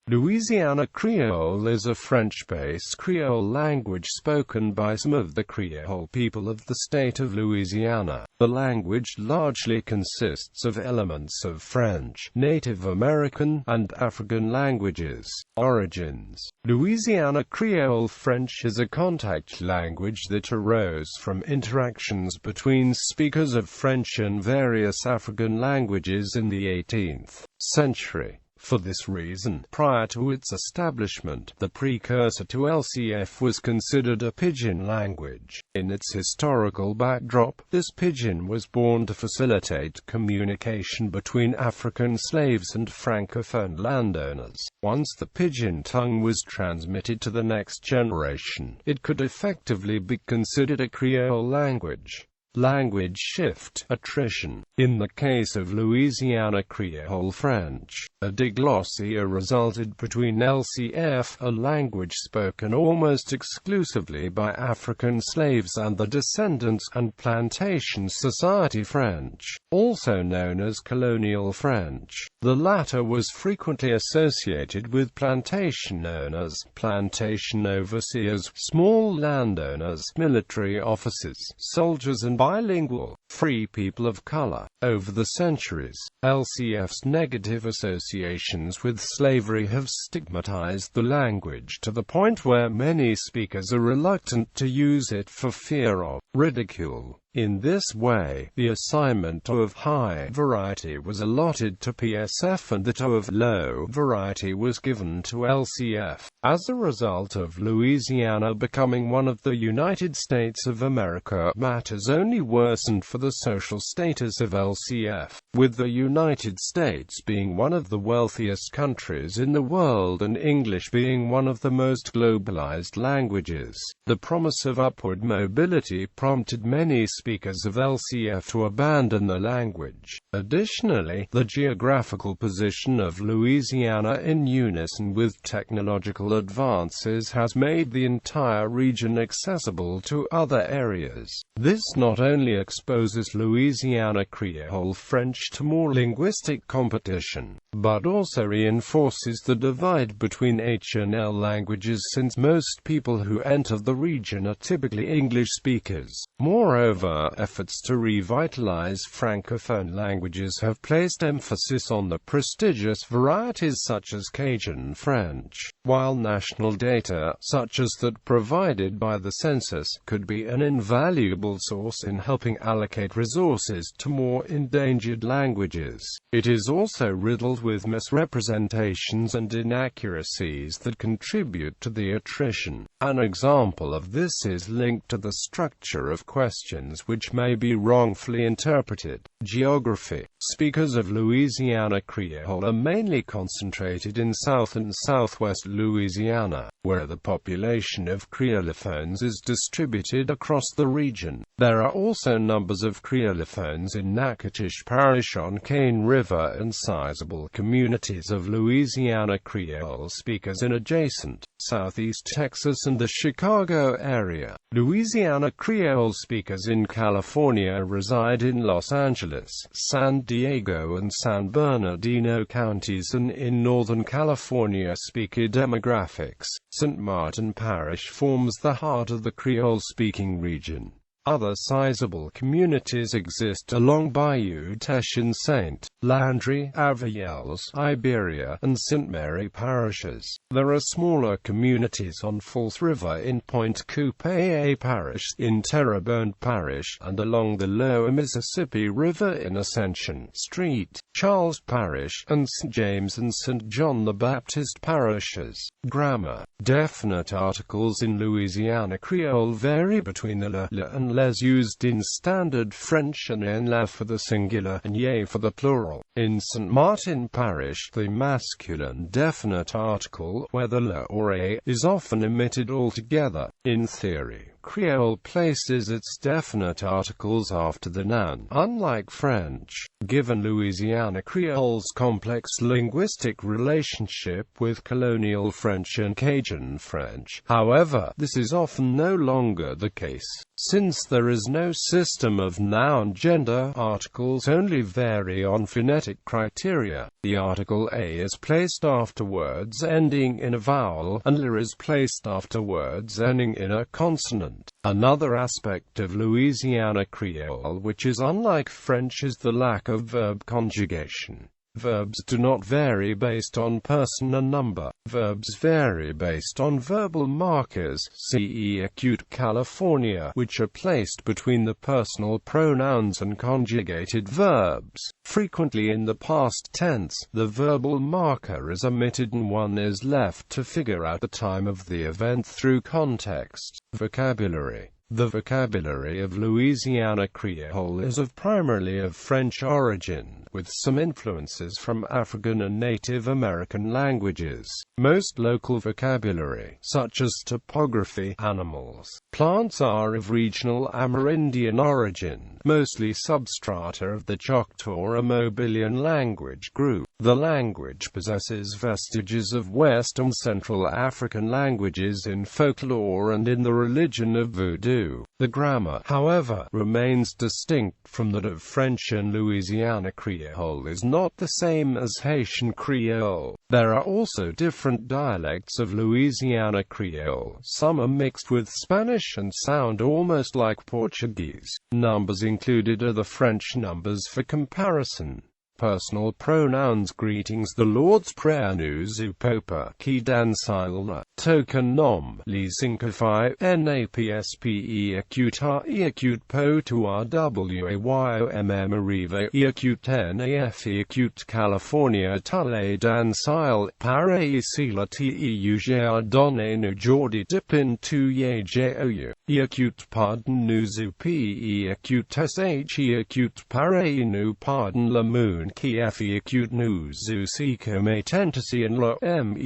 Louisiana Creole is a French-based Creole language spoken by some of the Creole people of the state of Louisiana. The language largely consists of elements of French, Native American, and African languages. Origins: Louisiana Creole French is a contact language that arose from interactions between speakers of French and various African languages in the 18th century. For this reason, prior to its establishment, the precursor to LCF was considered a pidgin language. In its historical backdrop, this pidgin was born to facilitate communication between African slaves and Francophone landowners. Once the pidgin tongue was transmitted to the next generation, it could effectively be considered a Creole language. Language shift, attrition. In the case of Louisiana Creole French, a diglossia resulted between LCF, a language spoken almost exclusively by African slaves, and the descendants and plantation society French, also known as colonial French. The latter was frequently associated with plantation owners, plantation overseers, small landowners, military officers, soldiers, and bilingual, free people of color. Over the centuries, LCF's negative associations with slavery have stigmatized the language to the point where many speakers are reluctant to use it for fear of ridicule. In this way, the assignment of high variety was allotted to PSF and that of low variety was given to LCF. As a result of Louisiana becoming one of the United States of America, matters only worsened for the social status of LCF, with the United States being one of the wealthiest countries in the world and English being one of the most globalized languages. The promise of upward mobility prompted many speakers of LCF to abandon the language. Additionally, the geographical position of Louisiana in unison with technological advances has made the entire region accessible to other areas. This not only exposes Louisiana Creole French to more linguistic competition, but also reinforces the divide between H and L languages, since most people who enter the region are typically English speakers. Moreover, efforts to revitalize Francophone languages have placed emphasis on the prestigious varieties such as Cajun French, while national data, such as that provided by the census, could be an invaluable source in helping allocate resources to more endangered languages. It is also riddled with misrepresentations and inaccuracies that contribute to the attrition. An example of this is linked to the structure of questions which may be wrongfully interpreted. Geography. Speakers of Louisiana Creole are mainly concentrated in South and Southwest Louisiana, where the population of Creolophones is distributed across the region. There are also numbers of Creolophones in Natchitoches Parish on Cane River and sizable communities of Louisiana Creole speakers in adjacent Southeast Texas and the Chicago area. Louisiana Creole speakers in California reside in Los Angeles, San Diego and San Bernardino counties, and in Northern California speaker demographics. St. Martin Parish forms the heart of the Creole-speaking region. Other sizable communities exist along Bayou Teche in St. Landry, Aveilles, Iberia, and St. Mary parishes. There are smaller communities on False River in Pointe Coupee Parish, in Terrebonne Parish, and along the lower Mississippi River in Ascension Street, Charles Parish, and St. James and St. John the Baptist parishes. Grammar. Definite articles in Louisiana Creole vary between the le and les used in standard French, and en la for the singular and ye for the plural. In St. Martin Parish, the masculine definite article, whether le or a, is often omitted altogether. In theory, Creole places its definite articles after the noun, unlike French. Given Louisiana Creole's complex linguistic relationship with colonial French and Cajun French, however, this is often no longer the case. Since there is no system of noun gender, articles only vary on phonetic phonetic criteria. The article A is placed after words ending in a vowel, and LA is placed after words ending in a consonant. Another aspect of Louisiana Creole which is unlike French is the lack of verb conjugation. Verbs do not vary based on person and number. Verbs vary based on verbal markers, c.e. acute California, which are placed between the personal pronouns and conjugated verbs. Frequently in the past tense, the verbal marker is omitted and one is left to figure out the time of the event through context. Vocabulary. The vocabulary of Louisiana Creole is primarily of French origin, with some influences from African and Native American languages. Most local vocabulary, such as topography, animals, plants, are of regional Amerindian origin, mostly substrata of the Choctaw or Mobilian language group. The language possesses vestiges of West and Central African languages in folklore and in the religion of Voodoo. The grammar, however, remains distinct from that of French, and Louisiana Creole is not the same as Haitian Creole. There are also different dialects of Louisiana Creole. Some are mixed with Spanish and sound almost like Portuguese. Numbers included are the French numbers for comparison. Personal pronouns. Greetings. The Lord's Prayer. Nous popa qui dansile token nom li syncophi napspe acute acute po to rwaym arrive acute naf acute California tale dansile pare ici la teuga donne no jordi dipin tu ye jou acute pardon nous pe acute she acute pare nous pardon la moon qui fi acute nous si comme tentasi and la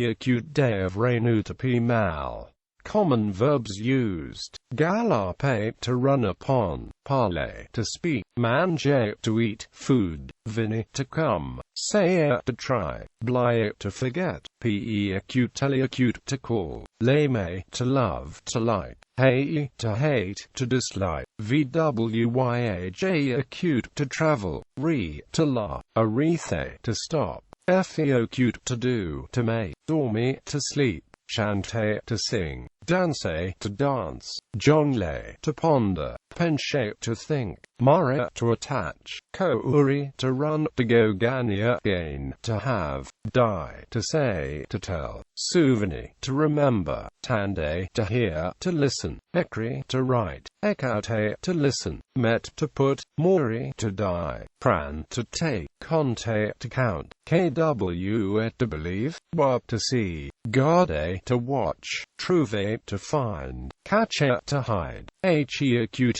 acute day of reinu to p mal. Common verbs used. Galope, to run upon. Parler, to speak. Manger, to eat, food. Venir, to come. Sayer, to try. Blier, to forget. Pe acute, teleacute, to call. Lame, to love, to like. Hey, to hate, to dislike. Vwyaj, acute, to travel. Re, to laugh. Arethe, to stop. Feocute, to do, to make. Dormi, to sleep. Chante, to sing. Danse, to dance. Jongle, to ponder. Penche, to think. Mare, to attach. Kouri, to run. To go gania, gain. To have. Die, to say, to tell. Souvenir, to remember. Tande, to hear, to listen. Ekri, to write. Ekate, to listen. Met, to put. Mori, to die. Pran, to take. Conte, to count. Kw, to believe. Wap, to see. Garde, to watch. Trouve, to find. Cache, to hide. Acute,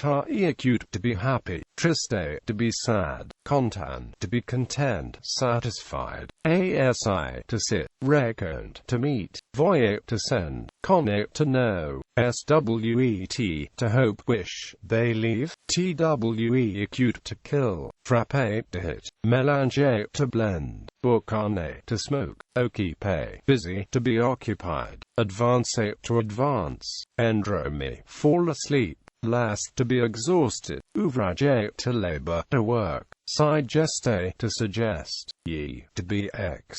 to be happy. Triste, to be sad. Content, to be content, satisfied. Asi, to sit. Recount, to meet. Voyer, to send. Connate, to know. Swet, to hope, wish. Believe. Twe, acute, to kill. Frappe, to hit. Mélanger, to blend. Boucaner, to smoke. Occupe, busy, to be occupied. Advance, to advance. Endormi, fall asleep. Last, to be exhausted. Ouvrage, to labor, to work. Suggeste, to suggest. Ye, to be ex.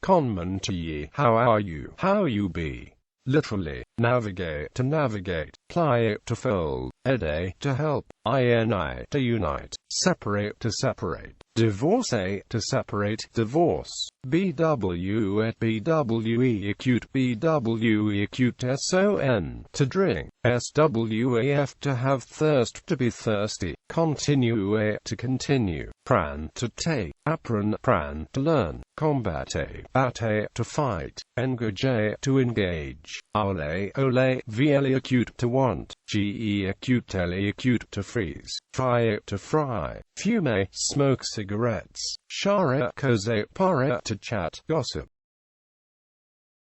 Conman, to ye, how are you, how you be. Literally, navigate, to navigate. Ply, to fold. Ede, to help. Ini, to unite. Separate, to separate. Divorce, to separate. Divorce. Bw at bwe acute. Bwe acute son, to drink. Swaf, to have thirst, to be thirsty. Continue, to continue. Pran, to take. Apran, pran, to learn. Combate, bate, to fight. Engage, to engage. Ole, ole, vle acute, to want. Ge acute, tele acute, to freeze. Fry, to fry. Fume, smoke cigarettes. Share, cause, pare, to chat, gossip.